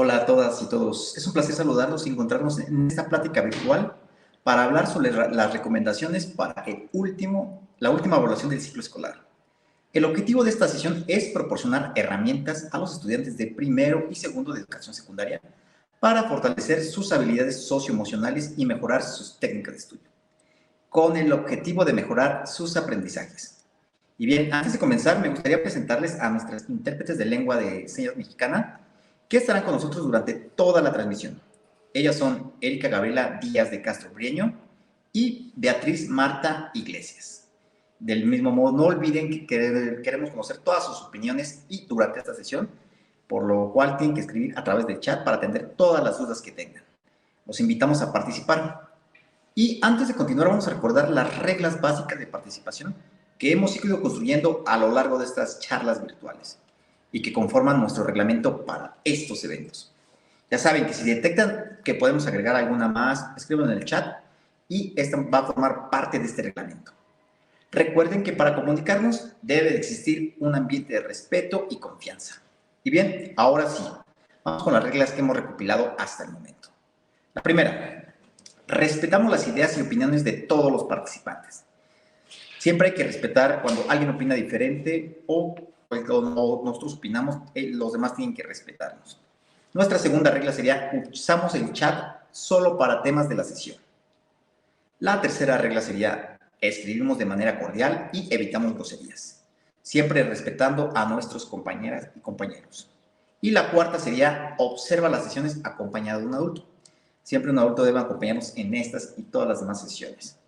Hola a todas y todos. Es un placer saludarlos y encontrarnos en esta plática virtual para hablar sobre las recomendaciones para la última evaluación del ciclo escolar. El objetivo de esta sesión es proporcionar herramientas a los estudiantes de primero y segundo de educación secundaria para fortalecer sus habilidades socioemocionales y mejorar sus técnicas de estudio, con el objetivo de mejorar sus aprendizajes. Y bien, antes de comenzar, me gustaría presentarles a nuestras intérpretes de lengua de señas mexicana, que estarán con nosotros durante toda la transmisión. Ellas son Erika Gabriela Díaz de Castro Brieño y Beatriz Marta Iglesias. Del mismo modo, no olviden que queremos conocer todas sus opiniones y durante esta sesión, por lo cual tienen que escribir a través del chat para atender todas las dudas que tengan. Los invitamos a participar. Y antes de continuar, vamos a recordar las reglas básicas de participación que hemos ido construyendo a lo largo de estas charlas virtuales y que conforman nuestro reglamento para estos eventos. Ya saben que si detectan que podemos agregar alguna más, escriban en el chat y esta va a formar parte de este reglamento. Recuerden que para comunicarnos debe de existir un ambiente de respeto y confianza. Y bien, ahora sí, vamos con las reglas que hemos recopilado hasta el momento. La primera, respetamos las ideas y opiniones de todos los participantes. Siempre hay que respetar cuando alguien opina diferente o nosotros opinamos, los demás tienen que respetarnos. Nuestra segunda regla sería, usamos el chat solo para temas de la sesión. La tercera regla sería, escribimos de manera cordial y evitamos groserías, siempre respetando a nuestros compañeras y compañeros. Y la cuarta sería, observa las sesiones acompañado de un adulto. Siempre un adulto debe acompañarnos en estas y todas las demás sesiones.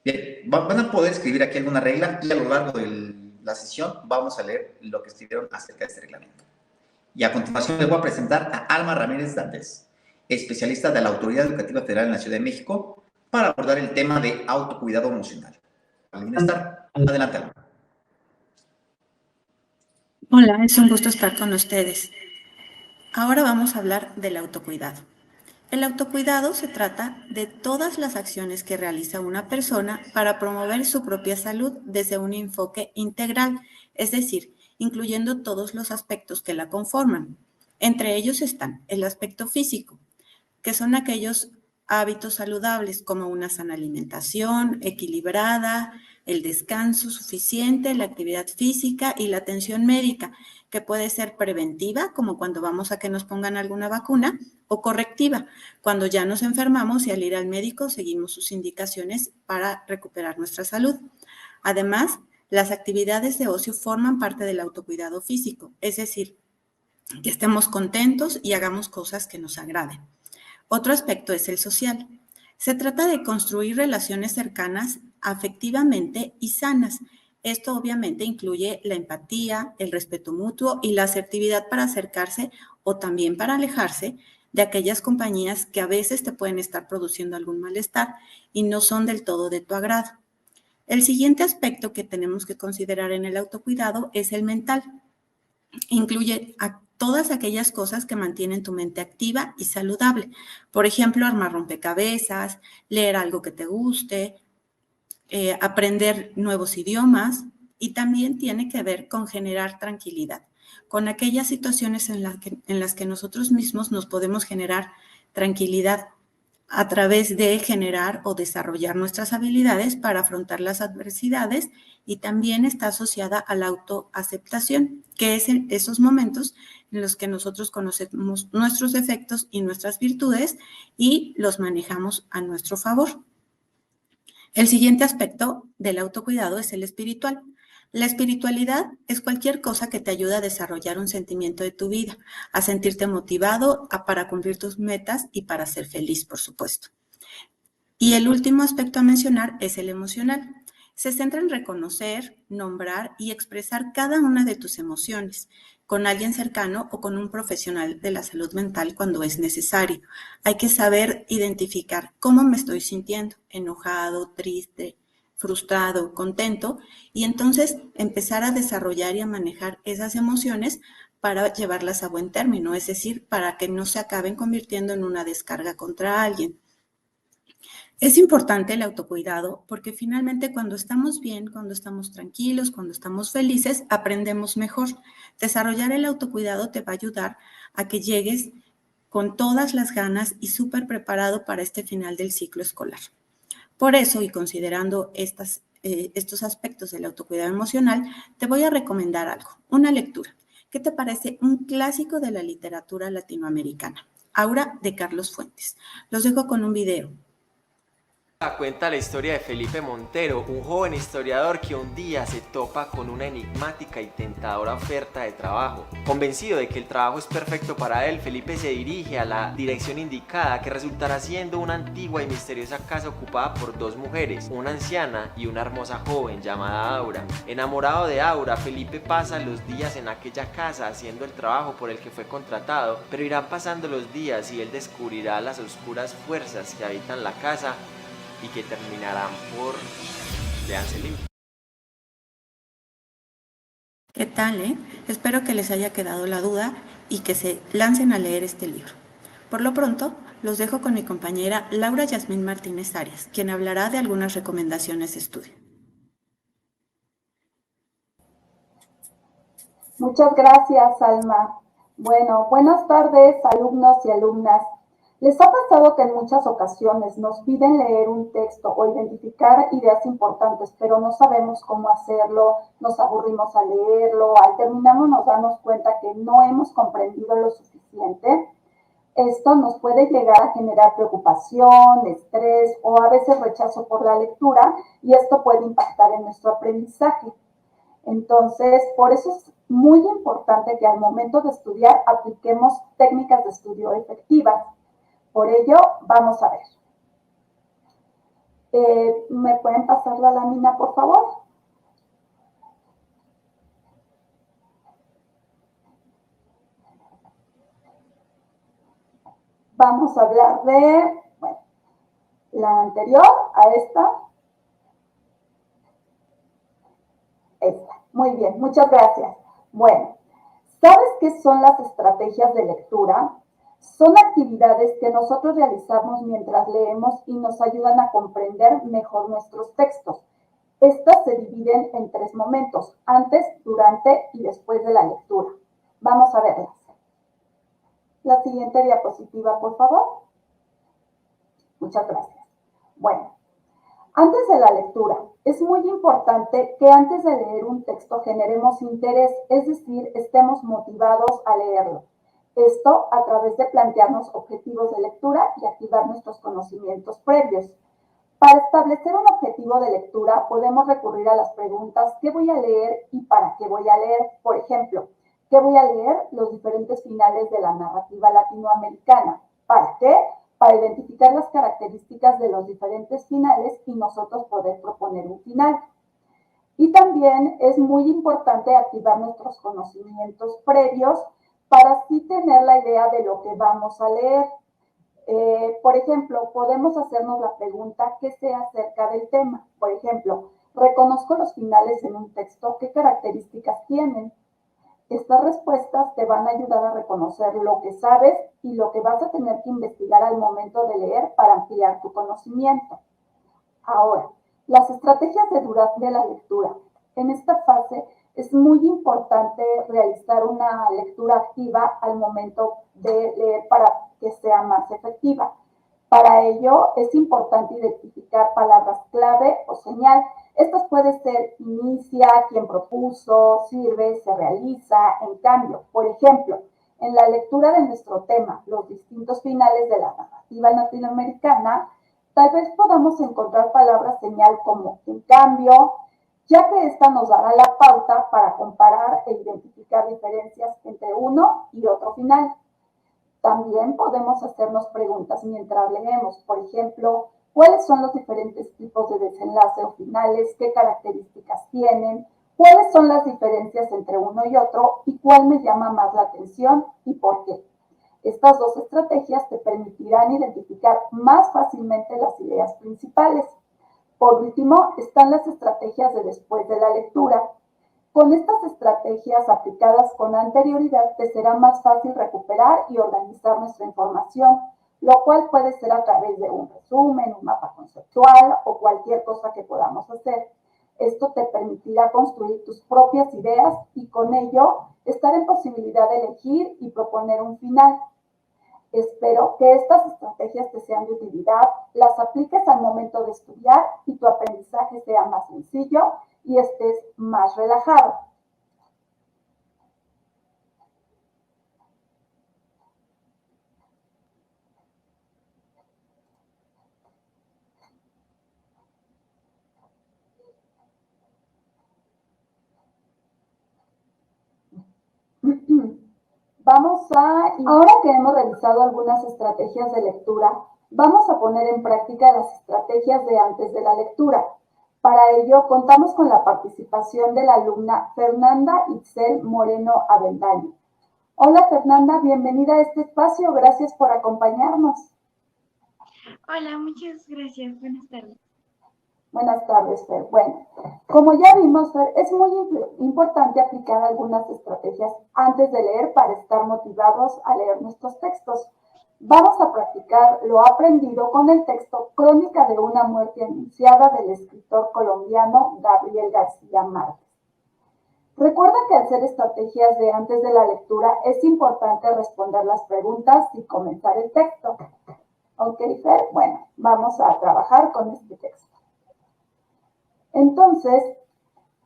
Bien, van a poder escribir aquí alguna regla y a lo largo de la sesión vamos a leer lo que escribieron acerca de este reglamento. Y a continuación les voy a presentar a Alma Ramírez Dantes, especialista de la Autoridad Educativa Federal en la Ciudad de México, para abordar el tema de autocuidado emocional. Al bienestar, adelante, Alma. Hola, es un gusto estar con ustedes. Ahora vamos a hablar del autocuidado. El autocuidado se trata de todas las acciones que realiza una persona para promover su propia salud desde un enfoque integral, es decir, incluyendo todos los aspectos que la conforman. Entre ellos están el aspecto físico, que son aquellos hábitos saludables como una sana alimentación equilibrada, el descanso suficiente, la actividad física y la atención médica, que puede ser preventiva, como cuando vamos a que nos pongan alguna vacuna, o correctiva, cuando ya nos enfermamos y al ir al médico seguimos sus indicaciones para recuperar nuestra salud. Además, las actividades de ocio forman parte del autocuidado físico, es decir, que estemos contentos y hagamos cosas que nos agraden. Otro aspecto es el social. Se trata de construir relaciones cercanas afectivamente y sanas. Esto obviamente incluye la empatía, el respeto mutuo y la asertividad para acercarse o también para alejarse de aquellas compañías que a veces te pueden estar produciendo algún malestar y no son del todo de tu agrado. El siguiente aspecto que tenemos que considerar en el autocuidado es el mental. Incluye a todas aquellas cosas que mantienen tu mente activa y saludable. Por ejemplo, armar rompecabezas, leer algo que te guste, aprender nuevos idiomas, y también tiene que ver con generar tranquilidad, con aquellas situaciones en las que nosotros mismos nos podemos generar tranquilidad a través de generar o desarrollar nuestras habilidades para afrontar las adversidades, y también está asociada a la autoaceptación, que es en esos momentos en los que nosotros conocemos nuestros defectos y nuestras virtudes y los manejamos a nuestro favor. El siguiente aspecto del autocuidado es el espiritual. La espiritualidad es cualquier cosa que te ayude a desarrollar un sentimiento de tu vida, a sentirte motivado para cumplir tus metas y para ser feliz, por supuesto. Y el último aspecto a mencionar es el emocional. Se centra en reconocer, nombrar y expresar cada una de tus emociones con alguien cercano o con un profesional de la salud mental cuando es necesario. Hay que saber identificar cómo me estoy sintiendo, enojado, triste, frustrado, contento, y entonces empezar a desarrollar y a manejar esas emociones para llevarlas a buen término, es decir, para que no se acaben convirtiendo en una descarga contra alguien. Es importante el autocuidado porque finalmente cuando estamos bien, cuando estamos tranquilos, cuando estamos felices, aprendemos mejor. Desarrollar el autocuidado te va a ayudar a que llegues con todas las ganas y súper preparado para este final del ciclo escolar. Por eso, y considerando estos aspectos del autocuidado emocional, te voy a recomendar algo, una lectura. ¿Qué te parece? Un clásico de la literatura latinoamericana, Aura, de Carlos Fuentes. Los dejo con un video. Cuenta la historia de Felipe Montero, un joven historiador que un día se topa con una enigmática y tentadora oferta de trabajo. Convencido de que el trabajo es perfecto para él, Felipe se dirige a la dirección indicada, que resultará siendo una antigua y misteriosa casa ocupada por dos mujeres, una anciana y una hermosa joven llamada Aura. Enamorado de Aura, Felipe pasa los días en aquella casa haciendo el trabajo por el que fue contratado, pero irán pasando los días y él descubrirá las oscuras fuerzas que habitan la casa y que terminarán por leanse el libro. ¿Qué tal, Espero que les haya quedado la duda y que se lancen a leer este libro. Por lo pronto, los dejo con mi compañera Laura Yasmín Martínez Arias, quien hablará de algunas recomendaciones de estudio. Muchas gracias, Alma. Bueno, buenas tardes, alumnos y alumnas. ¿Les ha pasado que en muchas ocasiones nos piden leer un texto o identificar ideas importantes, pero no sabemos cómo hacerlo, nos aburrimos al leerlo, al terminarlo nos damos cuenta que no hemos comprendido lo suficiente? Esto nos puede llegar a generar preocupación, estrés o a veces rechazo por la lectura, y esto puede impactar en nuestro aprendizaje. Entonces, por eso es muy importante que al momento de estudiar apliquemos técnicas de estudio efectivas. Por ello, vamos a ver. ¿Me pueden pasar la lámina, por favor? Vamos a hablar de, bueno, la anterior a esta. Esta. Muy bien, muchas gracias. Bueno, ¿sabes qué son las estrategias de lectura? Son actividades que nosotros realizamos mientras leemos y nos ayudan a comprender mejor nuestros textos. Estas se dividen en 3 momentos: antes, durante y después de la lectura. Vamos a verlas. La siguiente diapositiva, por favor. Muchas gracias. Bueno, antes de la lectura, es muy importante que antes de leer un texto generemos interés, es decir, estemos motivados a leerlo. Esto a través de plantearnos objetivos de lectura y activar nuestros conocimientos previos. Para establecer un objetivo de lectura, podemos recurrir a las preguntas: ¿qué voy a leer y para qué voy a leer? Por ejemplo, ¿qué voy a leer? Los diferentes finales de la narrativa latinoamericana. ¿Para qué? Para identificar las características de los diferentes finales y nosotros poder proponer un final. Y también es muy importante activar nuestros conocimientos previos para así tener la idea de lo que vamos a leer. Por ejemplo, podemos hacernos la pregunta: ¿qué sé acerca del tema? Por ejemplo, reconozco los finales en un texto, ¿qué características tienen? Estas respuestas te van a ayudar a reconocer lo que sabes y lo que vas a tener que investigar al momento de leer para ampliar tu conocimiento. Ahora, las estrategias de la lectura. En esta fase es muy importante realizar una lectura activa al momento de leer para que sea más efectiva. Para ello es importante identificar palabras clave o señal. Estas pueden ser: inicia, quien propuso, sirve, se realiza, en cambio. Por ejemplo, en la lectura de nuestro tema, los distintos finales de la narrativa latinoamericana, tal vez podamos encontrar palabras señal como en cambio, ya que esta nos dará la pauta para comparar e identificar diferencias entre uno y otro final. También podemos hacernos preguntas mientras leemos. Por ejemplo, ¿cuáles son los diferentes tipos de desenlace o finales? ¿Qué características tienen? ¿Cuáles son las diferencias entre uno y otro? ¿Y cuál me llama más la atención y por qué? Estas 2 estrategias te permitirán identificar más fácilmente las ideas principales. Por último, están las estrategias de después de la lectura. Con estas estrategias aplicadas con anterioridad, te será más fácil recuperar y organizar nuestra información. lo cual puede ser a través de un resumen, un mapa conceptual o cualquier cosa que podamos hacer. Esto te permitirá construir tus propias ideas y con ello estar en posibilidad de elegir y proponer un final. Espero que estas estrategias te sean de utilidad, las apliques al momento de estudiar y tu aprendizaje sea más sencillo y estés más relajado. Ahora que hemos revisado algunas estrategias de lectura, vamos a poner en práctica las estrategias de antes de la lectura. Para ello, contamos con la participación de la alumna Fernanda Itzel Moreno Avendaño. Hola Fernanda, bienvenida a este espacio, gracias por acompañarnos. Hola, muchas gracias, buenas tardes. Buenas tardes, Fer. Bueno, como ya vimos, Fer, es muy importante aplicar algunas estrategias antes de leer para estar motivados a leer nuestros textos. Vamos a practicar lo aprendido con el texto Crónica de una muerte anunciada del escritor colombiano Gabriel García Márquez. Recuerda que al hacer estrategias de antes de la lectura es importante responder las preguntas y comenzar el texto. ¿Ok, Fer? Bueno, vamos a trabajar con este texto. Entonces,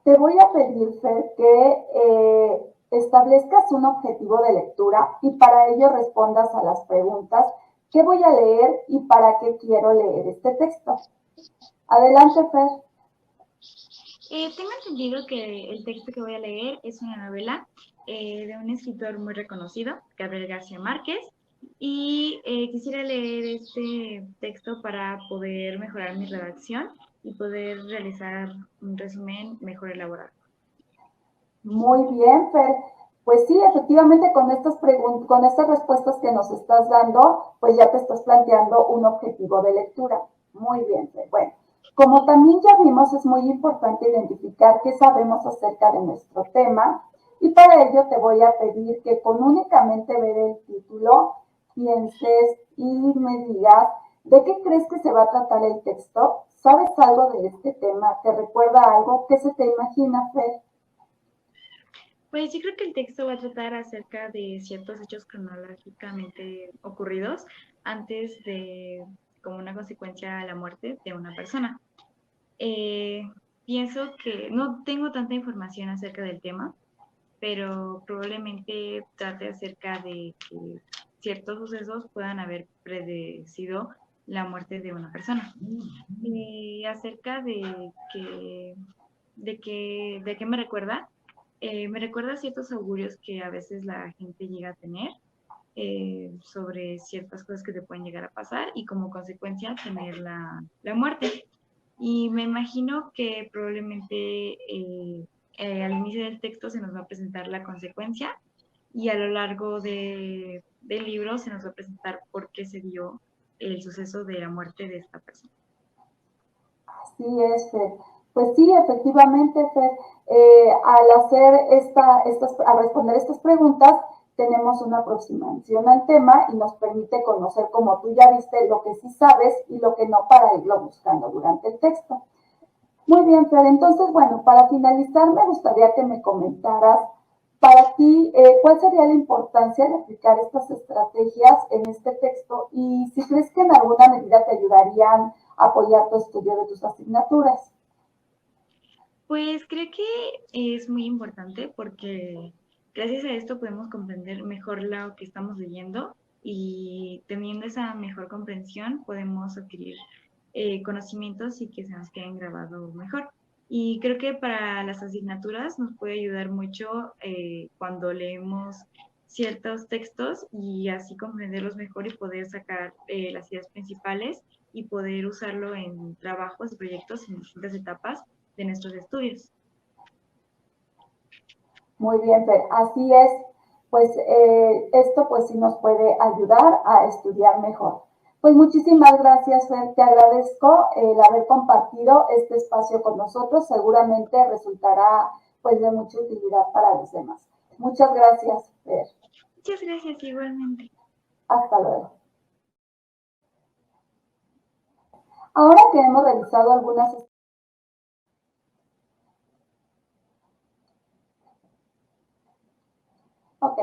te voy a pedir, Fer, que establezcas un objetivo de lectura y para ello respondas a las preguntas: ¿qué voy a leer y para qué quiero leer este texto? Adelante, Fer. Tengo entendido que el texto que voy a leer es una novela de un escritor muy reconocido, Gabriel García Márquez, y quisiera leer este texto para poder mejorar mi redacción y poder realizar un resumen mejor elaborado. Muy bien, Fer. Pues sí, efectivamente con estas respuestas que nos estás dando, pues ya te estás planteando un objetivo de lectura. Muy bien, Fer. Bueno, como también ya vimos, es muy importante identificar qué sabemos acerca de nuestro tema y para ello te voy a pedir que con únicamente ver el título pienses y me digas de qué crees que se va a tratar el texto. ¿Sabes algo de este tema? ¿Te recuerda algo? ¿Qué se te imagina, Fer? Pues yo creo que el texto va a tratar acerca de ciertos hechos cronológicamente ocurridos antes de, como una consecuencia a la muerte de una persona. Pienso que no tengo tanta información acerca del tema, pero probablemente trate acerca de que ciertos sucesos puedan haber predecido la muerte de una persona. Acerca de qué me recuerda ciertos augurios que a veces la gente llega a tener sobre ciertas cosas que te pueden llegar a pasar y como consecuencia tener la muerte. Y me imagino que probablemente al inicio del texto se nos va a presentar la consecuencia y a lo largo del libro se nos va a presentar por qué se dio el suceso de la muerte de esta persona. Así es, Fer. Pues sí, efectivamente, Fer, al responder estas preguntas, tenemos una aproximación al tema y nos permite conocer, como tú ya viste, lo que sí sabes y lo que no para irlo buscando durante el texto. Muy bien, Fer. Entonces, bueno, para finalizar, me gustaría que me comentaras para ti cuál sería la importancia de aplicar estas estrategias en este texto y si crees que en alguna medida te ayudarían a apoyar tu estudio de tus asignaturas. Pues creo que es muy importante porque gracias a esto podemos comprender mejor lo que estamos leyendo y teniendo esa mejor comprensión podemos adquirir conocimientos y que se nos queden grabados mejor. Y creo que para las asignaturas nos puede ayudar mucho cuando leemos ciertos textos y así comprenderlos mejor y poder sacar las ideas principales y poder usarlo en trabajos y proyectos en distintas etapas de nuestros estudios. Muy bien, Fer. Así es. Pues esto pues sí nos puede ayudar a estudiar mejor. Pues muchísimas gracias, Fer. Te agradezco el haber compartido este espacio con nosotros. Seguramente resultará pues de mucha utilidad para los demás. Muchas gracias, Fer. Muchas gracias igualmente. Hasta luego. Ahora que hemos revisado algunas... Ok.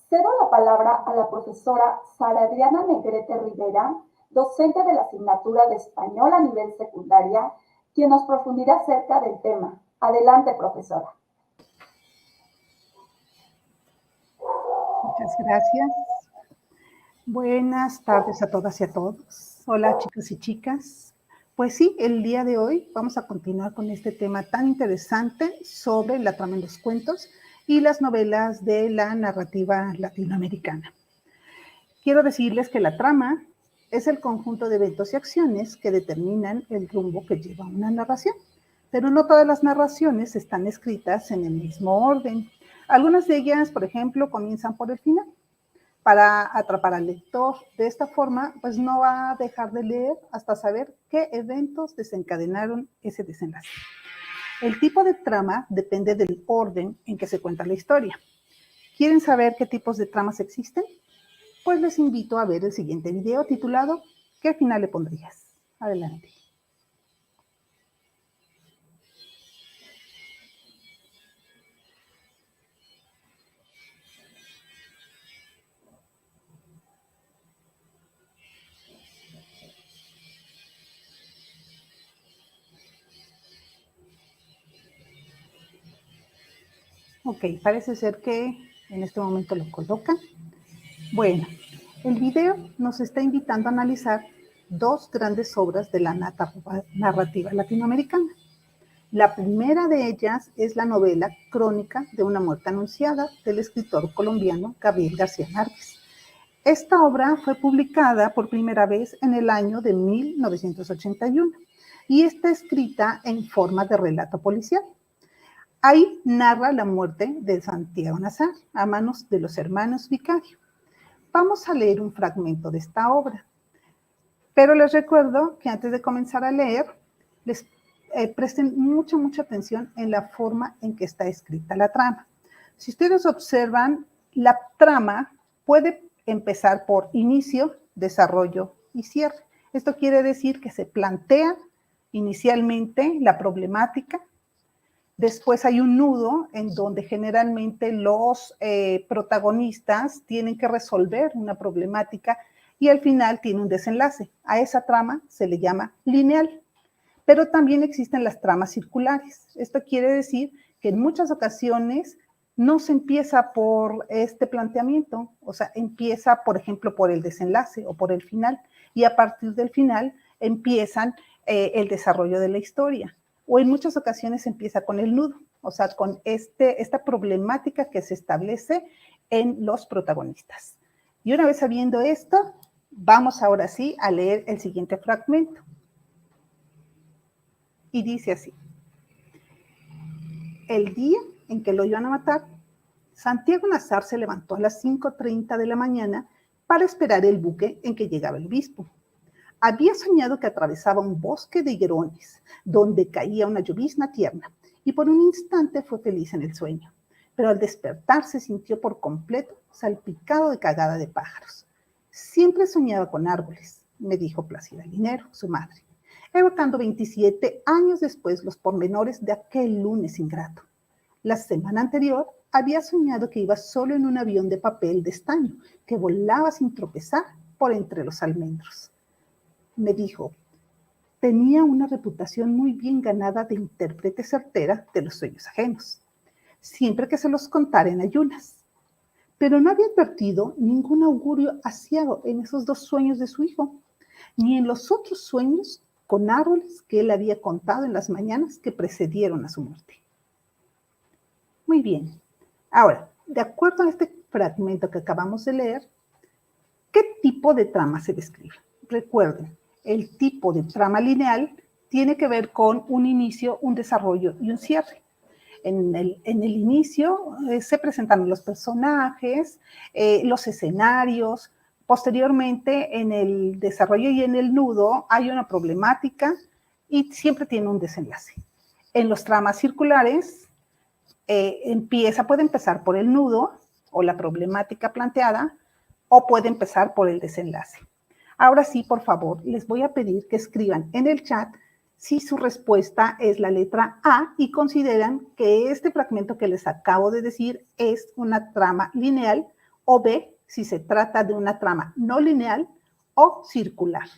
Cedo la palabra a la profesora Sara Adriana Negrete Rivera, docente de la asignatura de Español a nivel secundaria, quien nos profundirá acerca del tema. Adelante, profesora. Muchas gracias. Buenas tardes a todas y a todos. Hola, chicos y chicas. Pues sí, el día de hoy vamos a continuar con este tema tan interesante sobre la trama en los cuentos y las novelas de la narrativa latinoamericana. Quiero decirles que la trama es el conjunto de eventos y acciones que determinan el rumbo que lleva una narración, pero no todas las narraciones están escritas en el mismo orden. Algunas de ellas, por ejemplo, comienzan por el final, para atrapar al lector. De esta forma, pues no va a dejar de leer hasta saber qué eventos desencadenaron ese desenlace. El tipo de trama depende del orden en que se cuenta la historia. ¿Quieren saber qué tipos de tramas existen? Pues les invito a ver el siguiente video titulado ¿Qué final le pondrías? Adelante. Ok, parece ser que en este momento lo colocan. Bueno, el video nos está invitando a analizar dos grandes obras de la narrativa latinoamericana. La primera de ellas es la novela Crónica de una muerte anunciada del escritor colombiano Gabriel García Márquez. Esta obra fue publicada por primera vez en el año de 1981 y está escrita en forma de relato policial. Ahí narra la muerte de Santiago Nazar a manos de los hermanos Vicario. Vamos a leer un fragmento de esta obra, pero les recuerdo que antes de comenzar a leer, les presten mucha atención en la forma en que está escrita la trama. Si ustedes observan, la trama puede empezar por inicio, desarrollo y cierre. Esto quiere decir que se plantea inicialmente la problemática. Después hay un nudo en donde generalmente los protagonistas tienen que resolver una problemática y al final tiene un desenlace. A esa trama se le llama lineal. Pero también existen las tramas circulares. Esto quiere decir que en muchas ocasiones no se empieza por este planteamiento, o sea, empieza, por ejemplo, por el desenlace o por el final, y a partir del final empiezan el desarrollo de la historia. O en muchas ocasiones empieza con el nudo, o sea, con esta problemática que se establece en los protagonistas. Y una vez sabiendo esto, vamos ahora sí a leer el siguiente fragmento. Y dice así: el día en que lo iban a matar, Santiago Nazar se levantó a las 5:30 de la mañana para esperar el buque en que llegaba el obispo. Había soñado que atravesaba un bosque de higuerones, donde caía una llovizna tierna, y por un instante fue feliz en el sueño. Pero al despertar se sintió por completo salpicado de cagada de pájaros. Siempre soñaba con árboles, me dijo Plácida Linero, su madre, evocando 27 años después los pormenores de aquel lunes ingrato. La semana anterior había soñado que iba solo en un avión de papel de estaño que volaba sin tropezar por entre los almendros. Me dijo, tenía una reputación muy bien ganada de intérprete certera de los sueños ajenos, siempre que se los contara en ayunas. Pero no había advertido ningún augurio aciago en esos dos sueños de su hijo, ni en los otros sueños con árboles que él había contado en las mañanas que precedieron a su muerte. Muy bien. Ahora, de acuerdo a este fragmento que acabamos de leer, ¿qué tipo de trama se describe? Recuerden, el tipo de trama lineal tiene que ver con un inicio, un desarrollo y un cierre. En el inicio se presentan los personajes, los escenarios. Posteriormente, en el desarrollo y en el nudo hay una problemática y siempre tiene un desenlace. En los tramas circulares puede empezar por el nudo o la problemática planteada o puede empezar por el desenlace. Ahora sí, por favor, les voy a pedir que escriban en el chat si su respuesta es la letra A y consideran que este fragmento que les acabo de decir es una trama lineal, o B, si se trata de una trama no lineal o circular.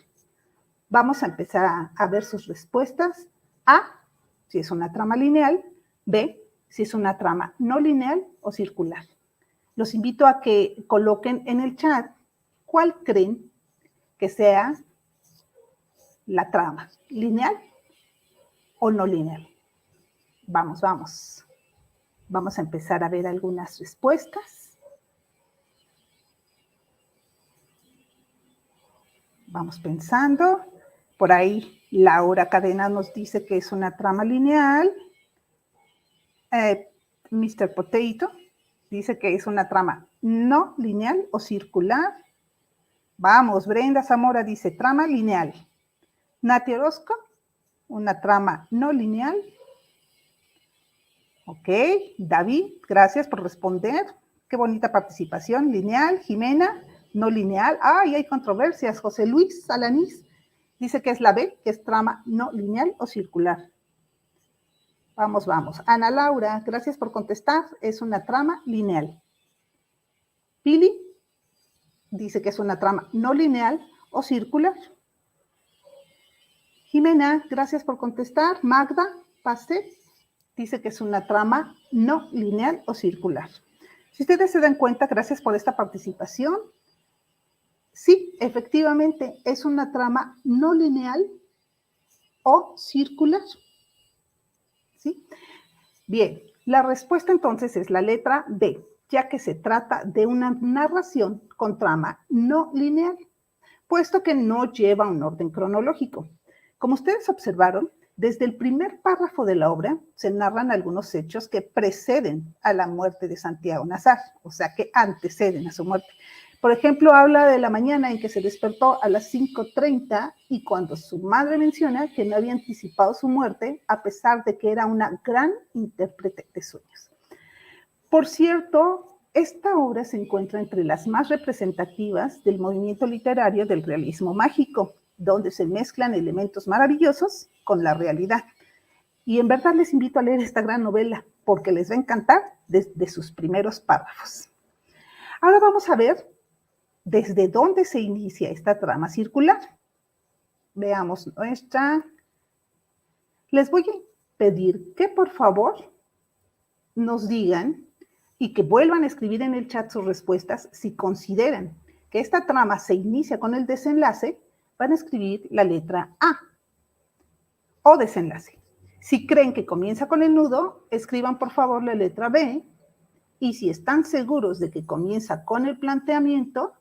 Vamos a empezar a ver sus respuestas. A, si es una trama lineal. B, si es una trama no lineal o circular. Los invito a que coloquen en el chat cuál creen que sea la trama, lineal o no lineal. Vamos, vamos. Vamos a empezar a ver algunas respuestas. Vamos pensando. Por ahí Laura Cadena nos dice que es una trama lineal. Mr. Potato dice que es una trama no lineal o circular. Vamos, Brenda Zamora dice trama lineal. Nati Orozco, una trama no lineal. Ok, David, gracias por responder. Qué bonita participación. Lineal, Jimena, no lineal. Ay, hay controversias. José Luis Alanís dice que es la B, que es trama no lineal o circular. Vamos, vamos. Ana Laura, gracias por contestar. Es una trama lineal. Pili dice que es una trama no lineal o circular. Jimena, gracias por contestar. Magda Pastel dice que es una trama no lineal o circular. Si ustedes se dan cuenta, gracias por esta participación. Sí, efectivamente, es una trama no lineal o circular. ¿Sí? Bien, la respuesta entonces es la letra B, ya que se trata de una narración con trama no lineal, puesto que no lleva un orden cronológico. Como ustedes observaron, desde el primer párrafo de la obra se narran algunos hechos que preceden a la muerte de Santiago Nazar, o sea, que anteceden a su muerte. Por ejemplo, habla de la mañana en que se despertó a las 5:30 y cuando su madre menciona que no había anticipado su muerte, a pesar de que era una gran intérprete de sueños. Por cierto, esta obra se encuentra entre las más representativas del movimiento literario del realismo mágico, donde se mezclan elementos maravillosos con la realidad. Y en verdad les invito a leer esta gran novela, porque les va a encantar desde sus primeros párrafos. Ahora vamos a ver desde dónde se inicia esta trama circular. Veamos nuestra. Les voy a pedir que por favor nos digan y que vuelvan a escribir en el chat sus respuestas si consideran que esta trama se inicia con el desenlace. Van a escribir la letra A o desenlace. Si creen que comienza con el nudo, escriban por favor la letra B. Y si están seguros de que comienza con el planteamiento,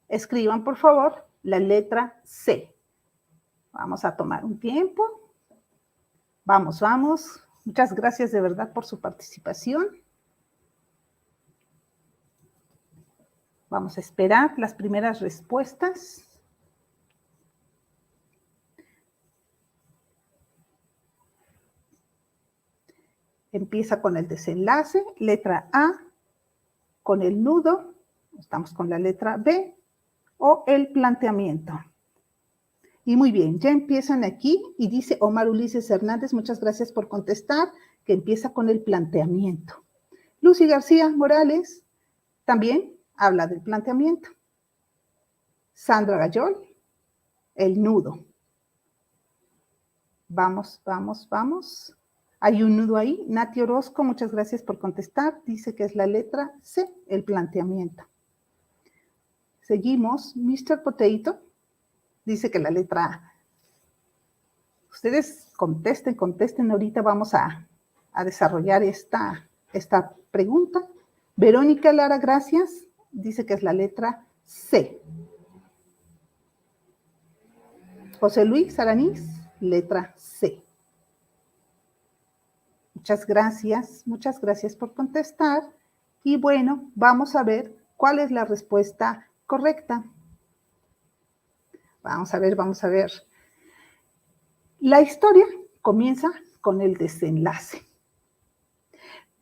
escriban por favor la letra C. Vamos a tomar un tiempo. Vamos, vamos. Muchas gracias de verdad por su participación. Vamos a esperar las primeras respuestas. Empieza con el desenlace, letra A, con el nudo, estamos con la letra B, o el planteamiento. Y muy bien, ya empiezan aquí, y dice Omar Ulises Hernández, muchas gracias por contestar, que empieza con el planteamiento. Lucy García Morales también habla del planteamiento. Sandra Gayol, el nudo. Vamos, vamos, vamos. Hay un nudo ahí. Nati Orozco, muchas gracias por contestar. Dice que es la letra C, el planteamiento. Seguimos. Mr. Potato dice que la letra A. Ustedes contesten. Ahorita vamos a desarrollar esta pregunta. Verónica Lara, gracias. Dice que es la letra C. José Luis Aranís, letra C. Muchas gracias por contestar. Y bueno, vamos a ver cuál es la respuesta correcta. Vamos a ver. La historia comienza con el desenlace,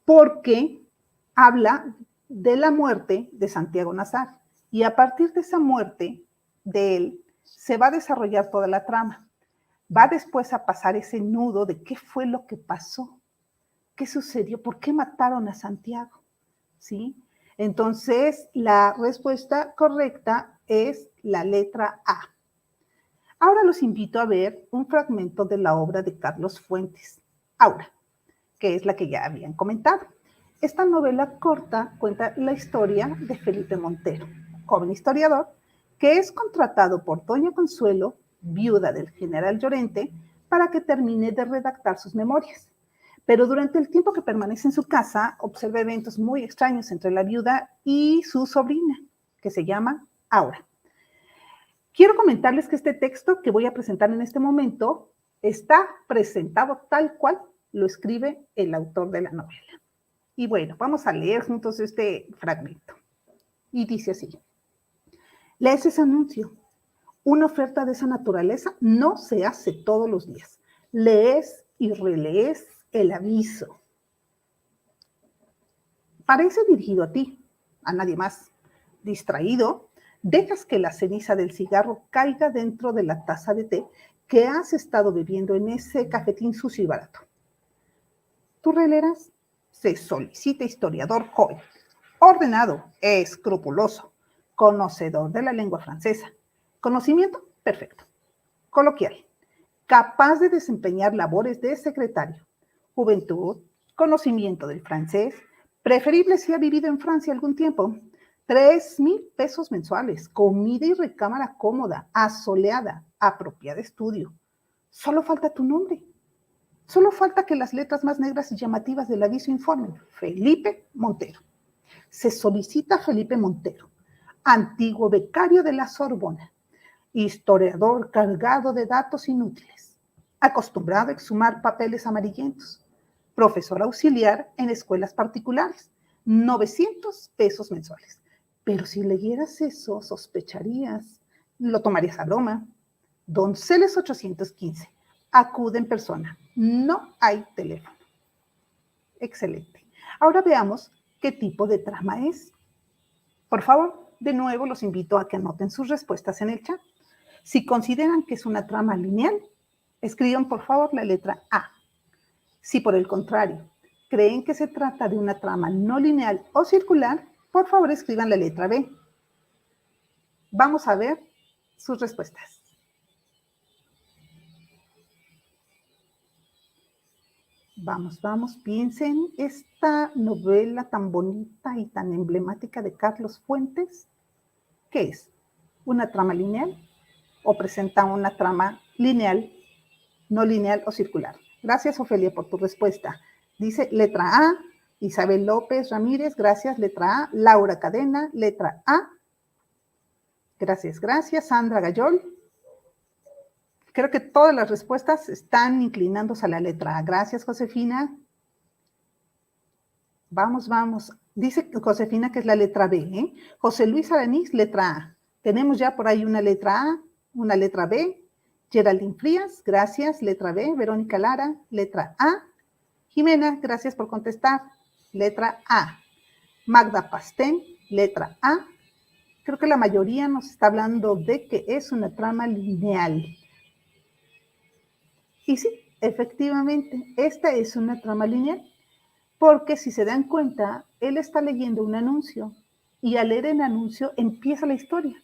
porque habla de la muerte de Santiago Nazar. Y a partir de esa muerte de él, se va a desarrollar toda la trama. Va después a pasar ese nudo de qué fue lo que pasó, qué sucedió, por qué mataron a Santiago, ¿sí? Entonces, la respuesta correcta es la letra A. Ahora los invito a ver un fragmento de la obra de Carlos Fuentes, Aura, que es la que ya habían comentado. Esta novela corta cuenta la historia de Felipe Montero, joven historiador, que es contratado por doña Consuelo, viuda del general Llorente, para que termine de redactar sus memorias. Pero durante el tiempo que permanece en su casa, observa eventos muy extraños entre la viuda y su sobrina, que se llama Aura. Quiero comentarles que este texto que voy a presentar en este momento está presentado tal cual lo escribe el autor de la novela. Y bueno, vamos a leer juntos este fragmento. Y dice así: lees ese anuncio. Una oferta de esa naturaleza no se hace todos los días. Lees y relees el aviso. Parece dirigido a ti, a nadie más. Distraído, dejas que la ceniza del cigarro caiga dentro de la taza de té que has estado bebiendo en ese cafetín sucio y barato. Tú releerás. Se solicita historiador joven, ordenado, escrupuloso, conocedor de la lengua francesa. Conocimiento perfecto. Coloquial. Capaz de desempeñar labores de secretario. Juventud, conocimiento del francés, preferible si ha vivido en Francia algún tiempo. 3,000 pesos mensuales, comida y recámara cómoda, asoleada, apropiada estudio. Solo falta tu nombre. Solo falta que las letras más negras y llamativas del aviso informen. Felipe Montero. Se solicita Felipe Montero, antiguo becario de la Sorbona, historiador cargado de datos inútiles, acostumbrado a exhumar papeles amarillentos, profesor auxiliar en escuelas particulares, 900 pesos mensuales. Pero si leyeras eso, sospecharías, lo tomarías a broma. Donceles 815. Acude en persona. No hay teléfono. Excelente. Ahora veamos qué tipo de trama es. Por favor, de nuevo los invito a que anoten sus respuestas en el chat. Si consideran que es una trama lineal, escriban por favor la letra A. Si por el contrario creen que se trata de una trama no lineal o circular, por favor escriban la letra B. Vamos a ver sus respuestas. Vamos, piensen, esta novela tan bonita y tan emblemática de Carlos Fuentes, ¿qué es? ¿Una trama lineal o presenta una trama lineal, no lineal o circular? Gracias, Ofelia, por tu respuesta. Dice letra A, Isabel López Ramírez, gracias, letra A. Laura Cadena, letra A. Gracias. Sandra Gayol. Creo que todas las respuestas están inclinándose a la letra A. Gracias, Josefina. Vamos. Dice Josefina que es la letra B, ¿eh? José Luis Aranís, letra A. Tenemos ya por ahí una letra A, una letra B. Geraldine Frías, gracias, letra B. Verónica Lara, letra A. Jimena, gracias por contestar, letra A. Magda Pastén, letra A. Creo que la mayoría nos está hablando de que es una trama lineal. Y sí, efectivamente, esta es una trama lineal, porque si se dan cuenta, él está leyendo un anuncio y al leer el anuncio empieza la historia.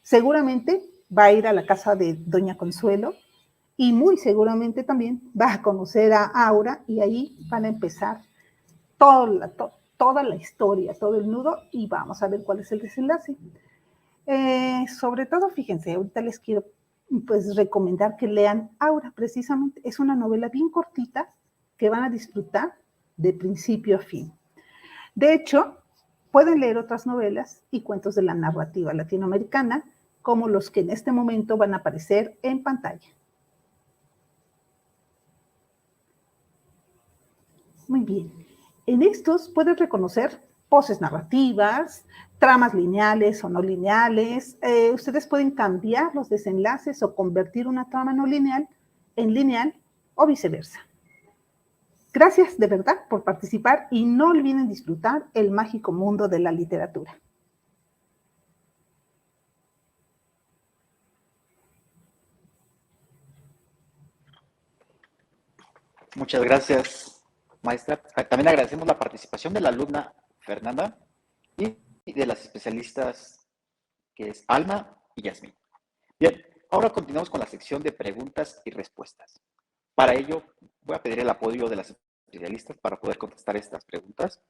Seguramente va a ir a la casa de doña Consuelo y muy seguramente también va a conocer a Aura y ahí van a empezar toda la historia, todo el nudo y vamos a ver cuál es el desenlace. Sobre todo, fíjense, ahorita les quiero pues recomendar que lean Aura, precisamente es una novela bien cortita que van a disfrutar de principio a fin. De hecho, pueden leer otras novelas y cuentos de la narrativa latinoamericana, como los que en este momento van a aparecer en pantalla. Muy bien. En estos pueden reconocer poses narrativas, tramas lineales o no lineales. Ustedes pueden cambiar los desenlaces o convertir una trama no lineal en lineal o viceversa. Gracias de verdad por participar y no olviden disfrutar el mágico mundo de la literatura. Muchas gracias, maestra. También agradecemos la participación de la alumna Fernanda y de las especialistas que es Alma y Yasmín. Bien, ahora continuamos con la sección de preguntas y respuestas. Para ello, voy a pedir el apoyo de las especialistas para poder contestar estas preguntas.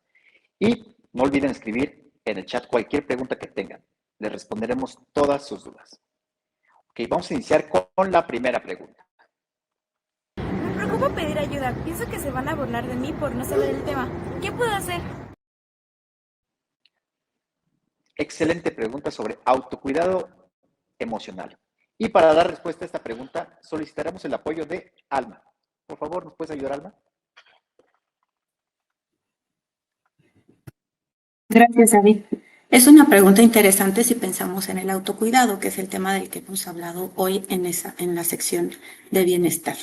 Y no olviden escribir en el chat cualquier pregunta que tengan. Les responderemos todas sus dudas. Ok, vamos a iniciar con la primera pregunta. Me preocupa pedir ayuda. Pienso que se van a burlar de mí por no saber el tema. ¿Qué puedo hacer? Excelente pregunta sobre autocuidado emocional. Y para dar respuesta a esta pregunta, solicitaremos el apoyo de Alma. Por favor, ¿nos puedes ayudar, Alma? Gracias, David. Es una pregunta interesante si pensamos en el autocuidado, que es el tema del que hemos hablado hoy en la sección de bienestar.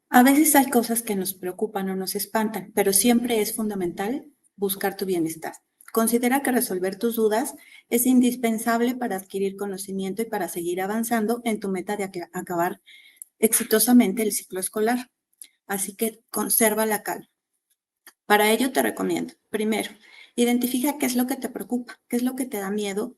A veces hay cosas que nos preocupan o nos espantan, pero siempre es fundamental buscar tu bienestar. Considera que resolver tus dudas es indispensable para adquirir conocimiento y para seguir avanzando en tu meta de acabar exitosamente el ciclo escolar. Así que conserva la calma. Para ello te recomiendo, primero, identifica qué es lo que te preocupa, qué es lo que te da miedo,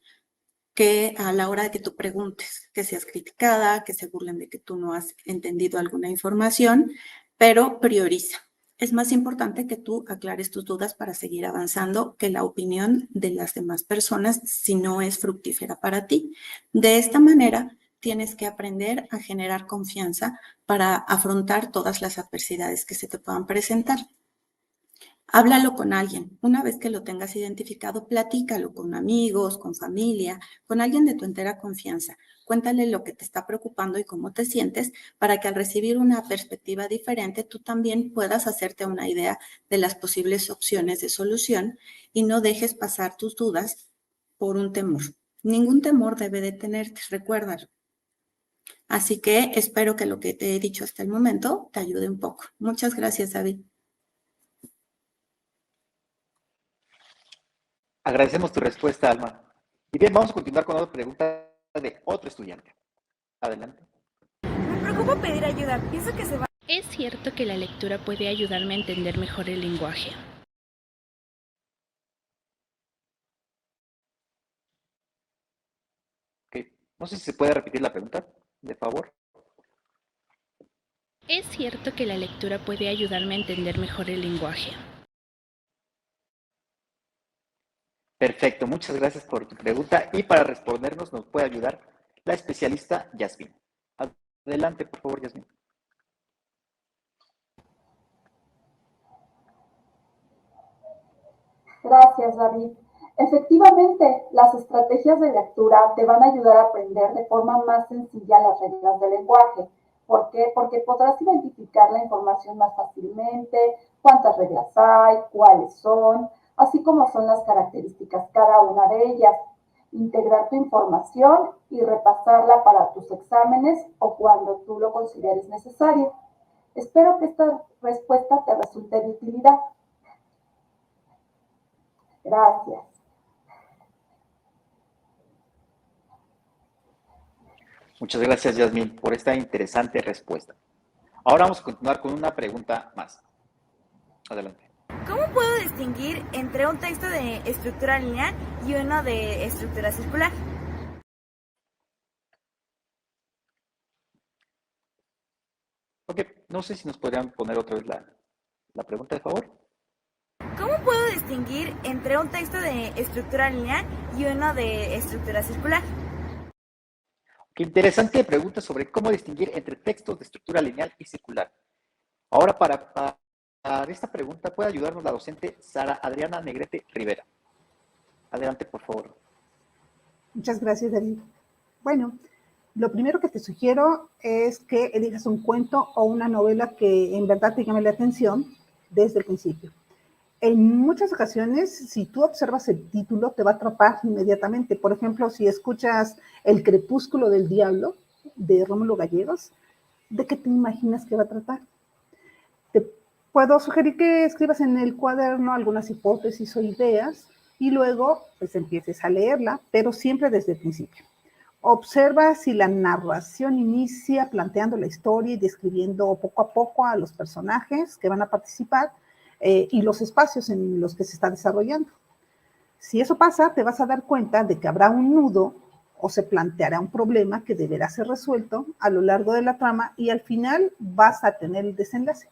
que a la hora de que tú preguntes, que seas criticada, que se burlen de que tú no has entendido alguna información, pero prioriza. Es más importante que tú aclares tus dudas para seguir avanzando que la opinión de las demás personas si no es fructífera para ti. De esta manera, tienes que aprender a generar confianza para afrontar todas las adversidades que se te puedan presentar. Háblalo con alguien. Una vez que lo tengas identificado, platícalo con amigos, con familia, con alguien de tu entera confianza. Cuéntale lo que te está preocupando y cómo te sientes para que al recibir una perspectiva diferente, tú también puedas hacerte una idea de las posibles opciones de solución y no dejes pasar tus dudas por un temor. Ningún temor debe detenerte, recuérdalo. Así que espero que lo que te he dicho hasta el momento te ayude un poco. Muchas gracias, David. Agradecemos tu respuesta, Alma. Y bien, vamos a continuar con otra pregunta de otro estudiante. Adelante. Me preocupa pedir ayuda. Pienso que se va... ¿Es cierto que la lectura puede ayudarme a entender mejor el lenguaje? Ok, no sé si se puede repetir la pregunta, de favor. ¿Es cierto que la lectura puede ayudarme a entender mejor el lenguaje? Perfecto, muchas gracias por tu pregunta y para respondernos nos puede ayudar la especialista Yasmín. Adelante, por favor, Yasmín. Gracias, David. Efectivamente, las estrategias de lectura te van a ayudar a aprender de forma más sencilla las reglas del lenguaje. ¿Por qué? Porque podrás identificar la información más fácilmente, cuántas reglas hay, cuáles son, así como son las características cada una de ellas. Integrar tu información y repasarla para tus exámenes o cuando tú lo consideres necesario. Espero que esta respuesta te resulte de utilidad. Gracias. Muchas gracias, Yasmín, por esta interesante respuesta. Ahora vamos a continuar con una pregunta más. Adelante. ¿Cómo puedo distinguir entre un texto de estructura lineal y uno de estructura circular? Ok, no sé si nos podrían poner otra vez la pregunta, de favor. ¿Cómo puedo distinguir entre un texto de estructura lineal y uno de estructura circular? Qué interesante pregunta sobre cómo distinguir entre textos de estructura lineal y circular. Ahora, para esta pregunta puede ayudarnos la docente Sara Adriana Negrete Rivera. Adelante, por favor. Muchas gracias, David. Bueno, lo primero que te sugiero es que elijas un cuento o una novela que en verdad te llame la atención desde el principio. En muchas ocasiones, si tú observas el título, te va a atrapar inmediatamente. Por ejemplo, si escuchas El crepúsculo del diablo, de Rómulo Gallegos, ¿de qué te imaginas que va a tratar? Te puedo sugerir que escribas en el cuaderno algunas hipótesis o ideas y luego pues empieces a leerla, pero siempre desde el principio. Observa si la narración inicia planteando la historia y describiendo poco a poco a los personajes que van a participar y los espacios en los que se está desarrollando. Si eso pasa, te vas a dar cuenta de que habrá un nudo o se planteará un problema que deberá ser resuelto a lo largo de la trama y al final vas a tener el desenlace.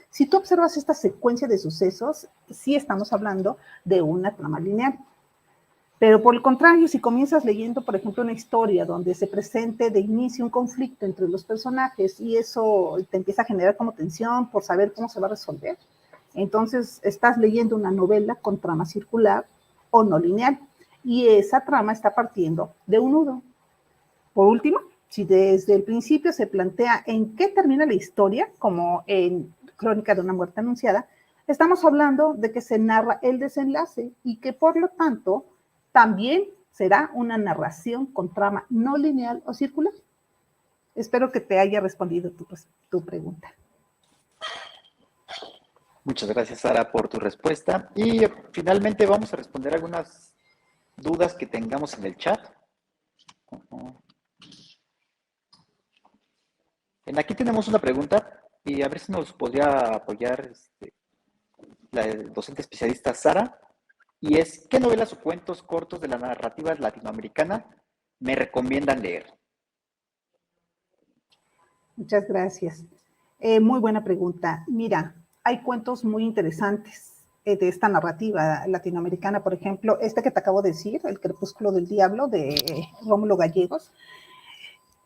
Si tú observas esta secuencia de sucesos, sí estamos hablando de una trama lineal. Pero por el contrario, si comienzas leyendo, por ejemplo, una historia donde se presente de inicio un conflicto entre los personajes y eso te empieza a generar como tensión por saber cómo se va a resolver, entonces estás leyendo una novela con trama circular o no lineal y esa trama está partiendo de un nudo. Por último, si desde el principio se plantea en qué termina la historia, como en Crónica de una muerte anunciada, estamos hablando de que se narra el desenlace y que por lo tanto también será una narración con trama no lineal o circular. Espero que te haya respondido tu pregunta. Muchas gracias, Sara, por tu respuesta. Y finalmente vamos a responder algunas dudas que tengamos en el chat. Aquí tenemos una pregunta y a ver si nos podría apoyar la docente especialista Sara. Y es, ¿qué novelas o cuentos cortos de la narrativa latinoamericana me recomiendan leer? Muchas gracias. Muy buena pregunta. Mira, hay cuentos muy interesantes de esta narrativa latinoamericana, por ejemplo, este que te acabo de decir, El crepúsculo del diablo, de Rómulo Gallegos.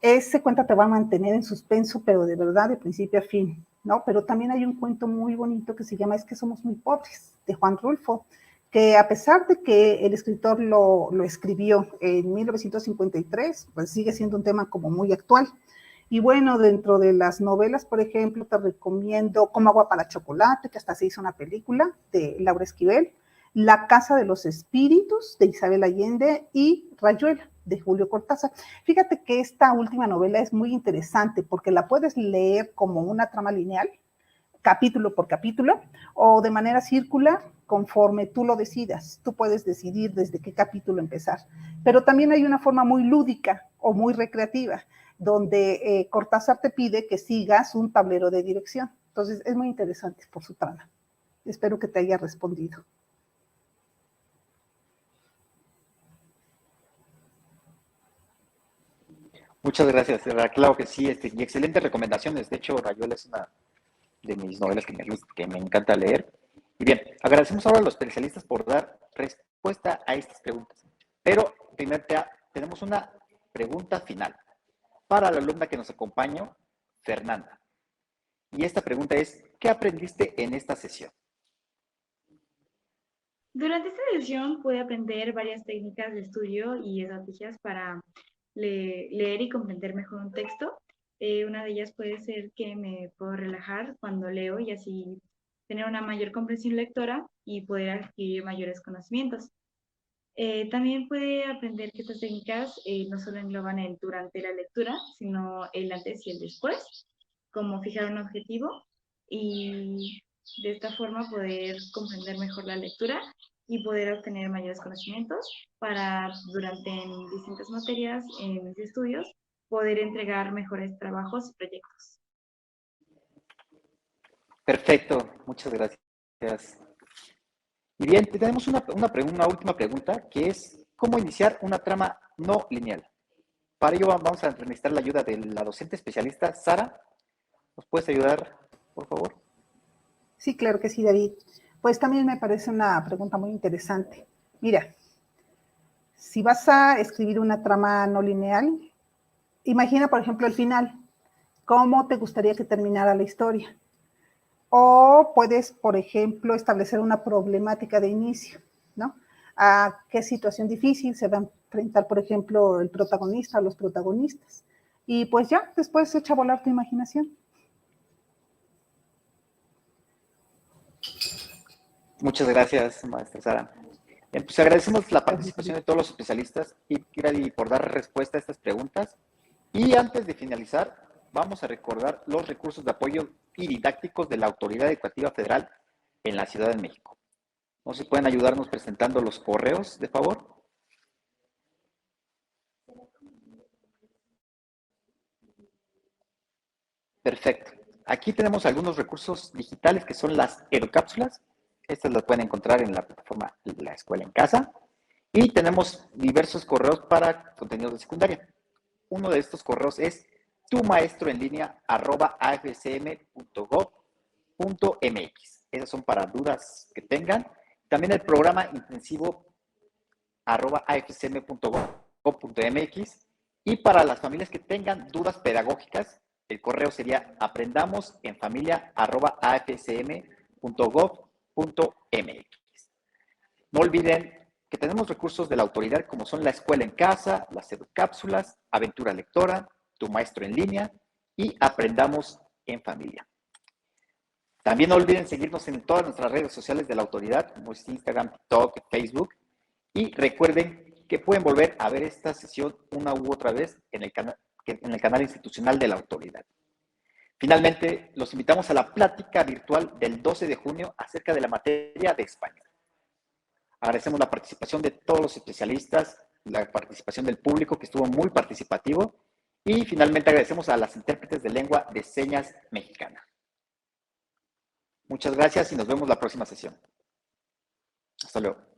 Ese cuento te va a mantener en suspenso, pero de verdad, de principio a fin, ¿no? Pero también hay un cuento muy bonito que se llama Es que somos muy pobres, de Juan Rulfo, que a pesar de que el escritor lo escribió en 1953, pues sigue siendo un tema como muy actual. Y bueno, dentro de las novelas, por ejemplo, te recomiendo Como agua para chocolate, que hasta se hizo una película de Laura Esquivel, La casa de los espíritus, de Isabel Allende, y Rayuela, de Julio Cortázar. Fíjate que esta última novela es muy interesante porque la puedes leer como una trama lineal, capítulo por capítulo, o de manera circular, conforme tú lo decidas. Tú puedes decidir desde qué capítulo empezar. Pero también hay una forma muy lúdica o muy recreativa, donde Cortázar te pide que sigas un tablero de dirección. Entonces, es muy interesante por su trama. Espero que te haya respondido. Muchas gracias, claro que sí, y excelentes recomendaciones. De hecho, Rayuela es una de mis novelas que me encanta leer. Y bien, agradecemos ahora a los especialistas por dar respuesta a estas preguntas. Pero primero tenemos una pregunta final para la alumna que nos acompañó, Fernanda. Y esta pregunta es, ¿qué aprendiste en esta sesión? Durante esta sesión pude aprender varias técnicas de estudio y estrategias para leer y comprender mejor un texto. Una de ellas puede ser que me puedo relajar cuando leo y así tener una mayor comprensión lectora y poder adquirir mayores conocimientos. También puede aprender que estas técnicas no solo engloban el durante la lectura, sino el antes y el después, como fijar un objetivo y de esta forma poder comprender mejor la lectura y poder obtener mayores conocimientos para durante en distintas materias en mis estudios poder entregar mejores trabajos y proyectos. Perfecto, muchas gracias. Y bien, tenemos una última pregunta que es, ¿cómo iniciar una trama no lineal? Para ello vamos a necesitar la ayuda de la docente especialista Sara. ¿Nos puedes ayudar, por favor? Sí, claro que sí, David. Pues también me parece una pregunta muy interesante. Mira, si vas a escribir una trama no lineal, imagina, por ejemplo, el final. ¿Cómo te gustaría que terminara la historia? O puedes, por ejemplo, establecer una problemática de inicio, ¿no? ¿A qué situación difícil se va a enfrentar, por ejemplo, el protagonista o los protagonistas? Y pues ya, después echa a volar tu imaginación. Muchas gracias, maestra Sara. Pues agradecemos la participación de todos los especialistas y por dar respuesta a estas preguntas. Y antes de finalizar, vamos a recordar los recursos de apoyo y didácticos de la Autoridad Educativa Federal en la Ciudad de México. ¿No se pueden ayudarnos presentando los correos, de favor? Perfecto. Aquí tenemos algunos recursos digitales que son las educápsulas. Estas las pueden encontrar en la plataforma La Escuela en Casa. Y tenemos diversos correos para contenidos de secundaria. Uno de estos correos es tumaestroenlinea@afsm.gov.mx. Esas son para dudas que tengan. También el programa intensivo @afsm.gov.mx. Y para las familias que tengan dudas pedagógicas, el correo sería aprendamosenfamilia@afsm.gov.mx. No olviden que tenemos recursos de la autoridad como son la Escuela en Casa, las educápsulas, Aventura Lectora, Tu Maestro en Línea y Aprendamos en Familia. También no olviden seguirnos en todas nuestras redes sociales de la autoridad, como es Instagram, TikTok, Facebook. Y recuerden que pueden volver a ver esta sesión una u otra vez en el canal institucional de la autoridad. Finalmente, los invitamos a la plática virtual del 12 de junio acerca de la materia de español. Agradecemos la participación de todos los especialistas, la participación del público que estuvo muy participativo y finalmente agradecemos a las intérpretes de lengua de señas mexicana. Muchas gracias y nos vemos la próxima sesión. Hasta luego.